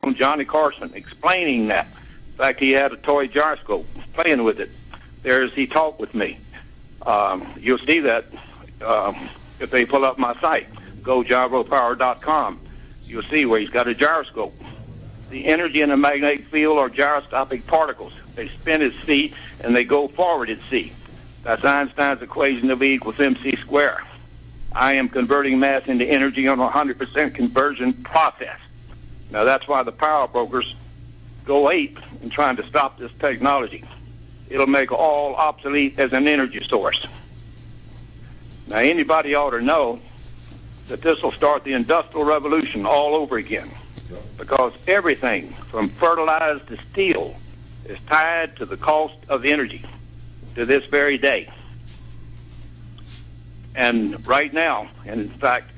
on Johnny Carson explaining that. In fact, he had a toy gyroscope playing with it there as he talked with me. You'll see that if they pull up my site, gogyropower.com. You'll see where he's got a gyroscope. The energy in the magnetic field are gyroscopic particles. They spin at c and they go forward at c. That's Einstein's equation of E equals mc squared. I am converting mass into energy on a 100% conversion process. Now that's why the power brokers go ape in trying to stop this technology. It'll make all obsolete as an energy source. Now anybody ought to know that this will start the Industrial Revolution all over again, because everything from fertilized to steel is tied to the cost of energy to this very day. And right now, and in fact,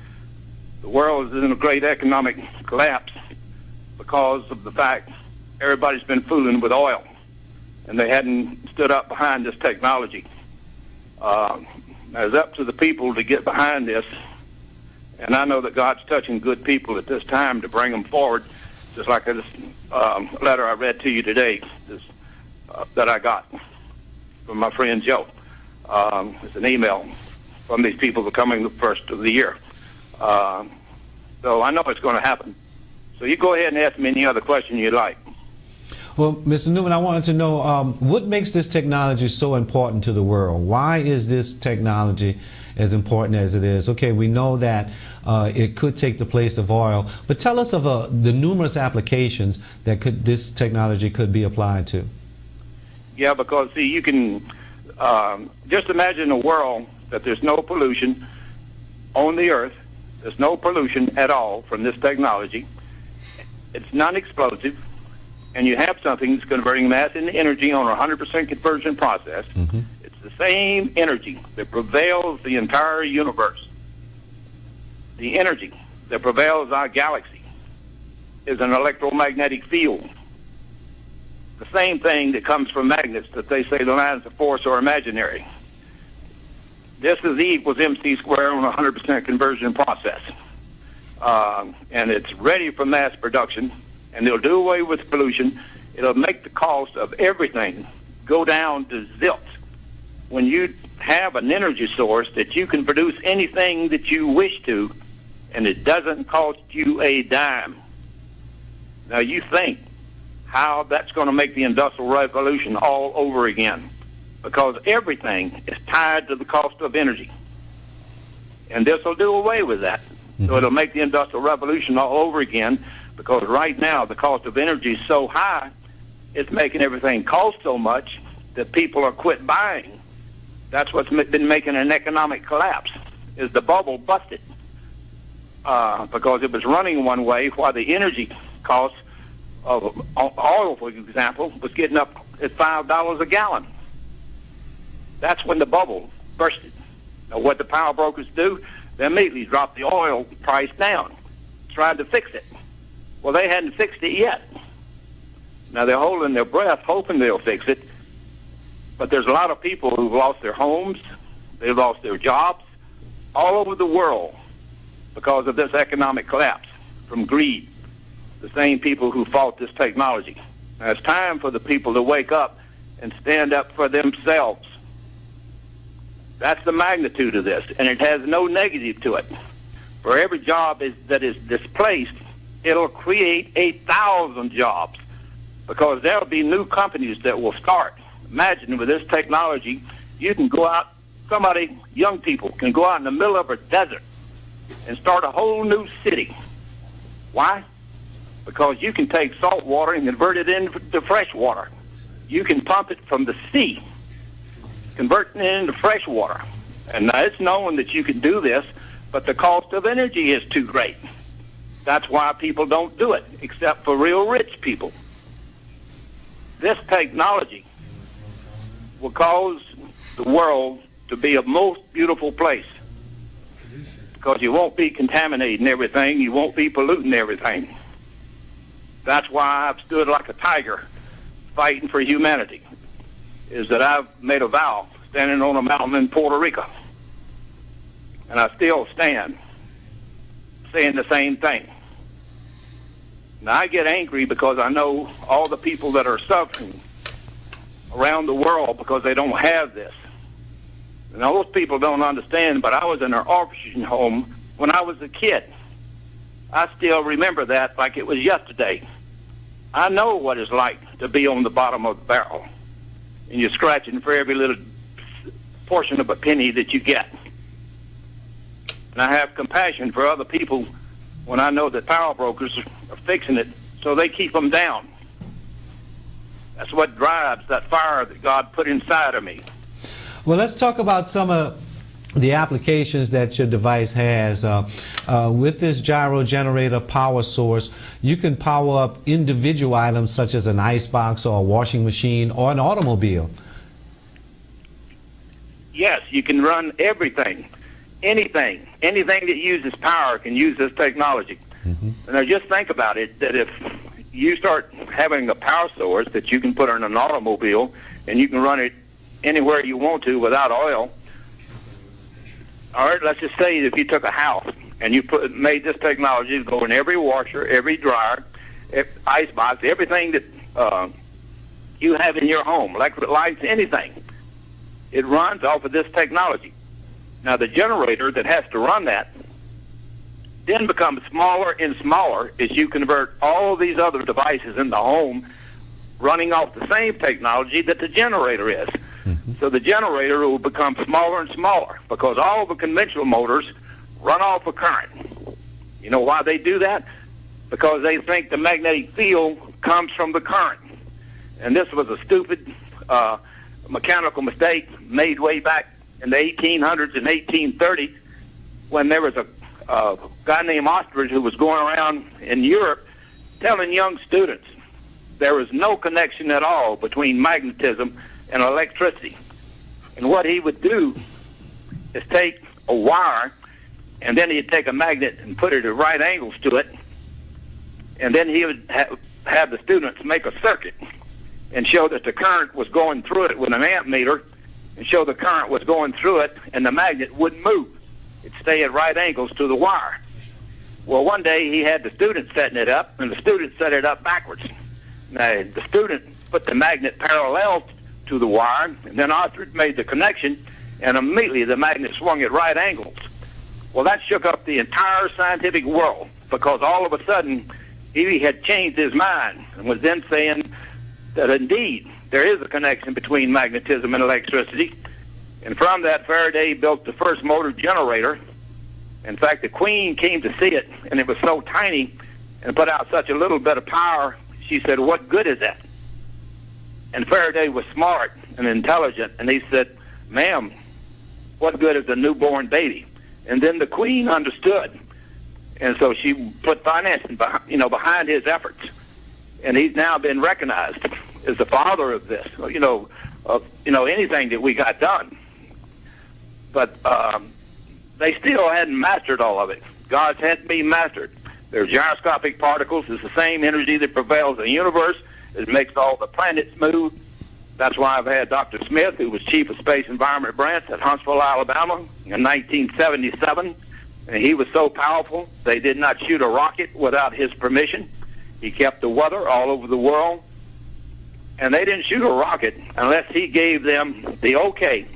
the world is in a great economic collapse because of the fact everybody's been fooling with oil, and they hadn't stood up behind this technology. It's up to the people to get behind this, and I know that God's touching good people at this time to bring them forward, just like this letter I read to you today that I got from my friend Joe. It's an email from these people becoming the first of the year. So I know it's going to happen. So you go ahead and ask me any other question you'd like. Well, Mr. Newman, I wanted to know what makes this technology so important to the world? Why is this technology as important as it is? Okay, we know that it could take the place of oil, but tell us of the numerous applications that this technology could be applied to. Yeah, because see, you can just imagine a world that there's no pollution on the earth. There's no pollution at all from this technology. It's non-explosive, and you have something that's converting mass into energy on a 100% conversion process. Mm-hmm. It's the same energy that prevails the entire universe. The energy that prevails our galaxy is an electromagnetic field. The same thing that comes from magnets that they say the lines of force are imaginary. This is E equals mc squared on a 100% conversion process. And it's ready for mass production, and they'll do away with pollution. It'll make the cost of everything go down to zilch. When you have an energy source that you can produce anything that you wish to, and it doesn't cost you a dime. Now you think how that's going to make the Industrial Revolution all over again, because everything is tied to the cost of energy. And this will do away with that. Mm-hmm. So it'll make the Industrial Revolution all over again, because right now the cost of energy is so high, it's making everything cost so much that people are quit buying. That's what's been making an economic collapse, is the bubble busted. Because it was running one way while the energy cost of oil, for example, was getting up at $5 a gallon. That's when the bubble bursted. Now, what the power brokers do, they immediately drop the oil price down, tried to fix it. Well, they hadn't fixed it yet. Now, they're holding their breath, hoping they'll fix it. But there's a lot of people who've lost their homes, they've lost their jobs, all over the world because of this economic collapse from greed. The same people who fought this technology. Now, it's time for the people to wake up and stand up for themselves. That's the magnitude of this, and it has no negative to it. For every job that is displaced, it'll create 1,000 jobs, because there'll be new companies that will start. Imagine with this technology, you can go out, young people can go out in the middle of a desert and start a whole new city. Why? Because you can take salt water and convert it into fresh water. You can pump it from the sea, converting it into fresh water. And now it's known that you can do this, but the cost of energy is too great. That's why people don't do it, except for real rich people. This technology will cause the world to be a most beautiful place, because you won't be contaminating everything, you won't be polluting everything. That's why I've stood like a tiger fighting for humanity, is that I've made a vow standing on a mountain in Puerto Rico, and I still stand saying the same thing. Now, I get angry because I know all the people that are suffering around the world because they don't have this. And those people don't understand, but I was in an orphan home when I was a kid. I still remember that like it was yesterday. I know what it's like to be on the bottom of the barrel, and you're scratching for every little portion of a penny that you get. And I have compassion for other people when I know that power brokers are fixing it so they keep them down. That's what drives that fire that God put inside of me. Well, let's talk about some of the applications that your device has. With this gyro generator power source, you can power up individual items such as an icebox or a washing machine or an automobile. Yes, you can run everything, anything that uses power can use this technology. And now just think about it, that if you start having a power source that you can put in an automobile and you can run it anywhere you want to without oil. All right, let's just say if you took a house and you made this technology to go in every washer, every dryer, icebox, everything that you have in your home, electric lights, anything, it runs off of this technology. Now, the generator that has to run that then becomes smaller and smaller as you convert all these other devices in the home running off the same technology that the generator is. So the generator will become smaller and smaller because all the conventional motors run off of current. You know why they do that? Because they think the magnetic field comes from the current. And this was a stupid mechanical mistake made way back in the 1800s and 1830 when there was a guy named Ostrich who was going around in Europe telling young students there was no connection at all between magnetism and electricity. And what he would do is take a wire, and then he'd take a magnet and put it at right angles to it, and then he would have the students make a circuit and show that the current was going through it with an amp meter, and show the current was going through it, and the magnet wouldn't move. It'd stay at right angles to the wire. Well, one day he had the student setting it up, and the student set it up backwards. Now, the student put the magnet parallel to the wire, and then Ostrich made the connection, and immediately the magnet swung at right angles. Well, that shook up the entire scientific world because all of a sudden he had changed his mind and was then saying that indeed there is a connection between magnetism and electricity. And from that, Faraday built the first motor generator. In fact, the Queen came to see it, and it was so tiny and put out such a little bit of power, she said, "What good is that?" And Faraday was smart and intelligent, and he said, "Ma'am, what good is a newborn baby?" And then the Queen understood, and so she put financing behind his efforts, and he's now been recognized as the father of this, anything that we got done. But they still hadn't mastered all of it. God's had to be mastered. They're gyroscopic particles. It's the same energy that prevails in the universe. It makes all the planets move. That's why I've had Dr. Smith, who was chief of Space Environment Branch at Huntsville, Alabama, in 1977. And he was so powerful, they did not shoot a rocket without his permission. He kept the weather all over the world. And they didn't shoot a rocket unless he gave them the okay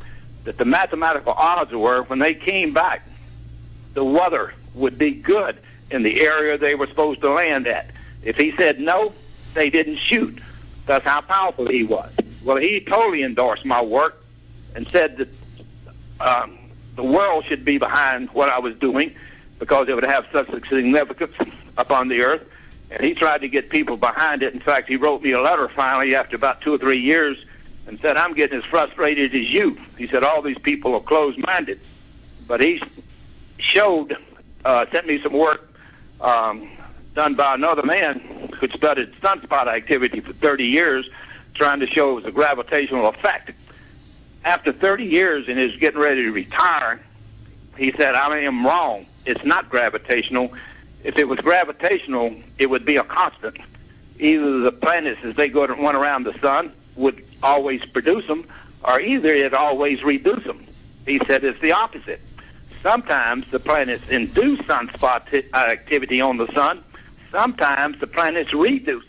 that the mathematical odds were when they came back, the weather would be good in the area they were supposed to land at. If he said no, they didn't shoot. That's how powerful he was. Well, he totally endorsed my work and said that the world should be behind what I was doing because it would have such a significance upon the earth. And he tried to get people behind it. In fact, he wrote me a letter finally after about 2 or 3 years and said, "I'm getting as frustrated as you." He said, "All these people are closed-minded." But he showed, sent me some work done by another man who studied sunspot activity for 30 years, trying to show it was a gravitational effect. After 30 years and he was getting ready to retire, he said, "I am wrong. It's not gravitational. If it was gravitational, it would be a constant. Either the planets, as they go to run around the sun, would always produce them, or either it always reduce them." He said it's the opposite. Sometimes the planets induce sunspot activity on the sun. sometimes the planets reduce.